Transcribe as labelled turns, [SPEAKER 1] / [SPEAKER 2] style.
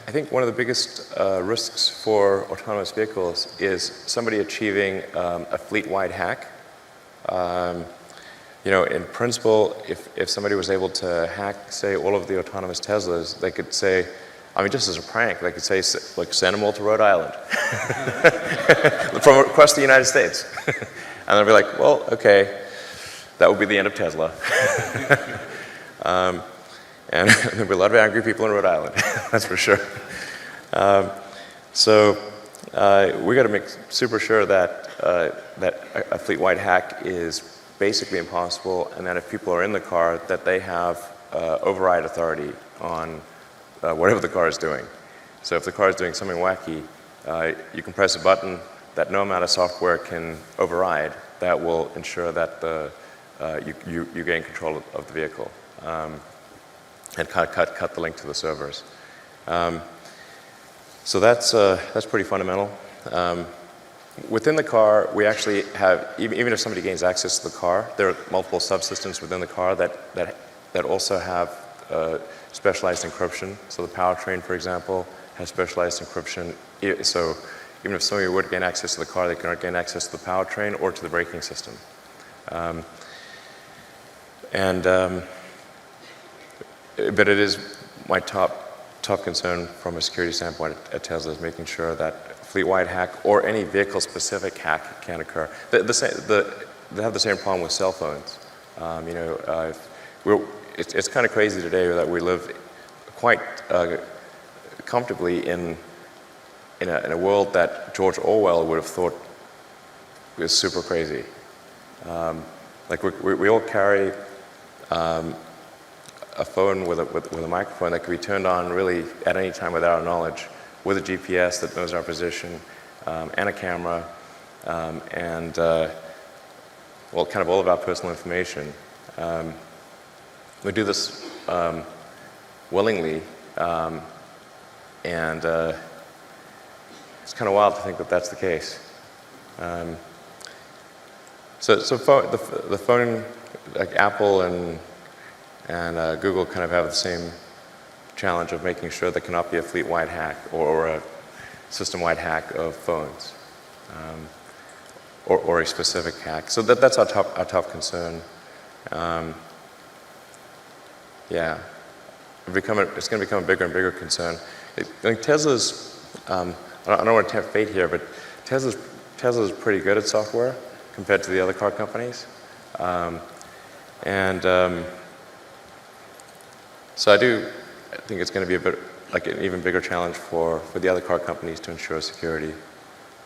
[SPEAKER 1] I think one of the biggest risks for autonomous vehicles is somebody achieving a fleet-wide hack. In principle, if somebody was able to hack, say, all of the autonomous Teslas, they could say, just as a prank, they could say, like, send them all to Rhode Island from across the United States. And they'll be like, well, okay, that would be the end of Tesla. And there'll be a lot of angry people in Rhode Island, that's for sure. We got to make super sure that a fleet-wide hack is basically impossible, and that if people are in the car, that they have override authority on whatever the car is doing. So if the car is doing something wacky, you can press a button that no amount of software can override. That will ensure that you gain control of the vehicle and cut the link to the servers. So that's pretty fundamental. Within the car, we actually have, even if somebody gains access to the car, there are multiple subsystems within the car that also have specialized encryption. So the powertrain, for example, has specialized encryption. So even if somebody would gain access to the car, they cannot gain access to the powertrain or to the braking system. But it is my top concern from a security standpoint at Tesla is making sure that fleet-wide hack or any vehicle-specific hack can occur. They have the same problem with cell phones. It's kind of crazy today that we live quite comfortably in a world that George Orwell would have thought was super crazy. We all carry a phone with a microphone that can be turned on really at any time without our knowledge, with a GPS that knows our position, and a camera, and kind of all of our personal information. We do this willingly, and it's kind of wild to think that that's the case. The phone, like Apple and Google, kind of have the same challenge of making sure there cannot be a fleet-wide hack or a system-wide hack of phones, or a specific hack. So that's our top concern. It's going to become a bigger and bigger concern. I think Tesla's, I don't want to tempt fate here, but Tesla's pretty good at software compared to the other car companies. So I think it's going to be a bit like an even bigger challenge for the other car companies to ensure security.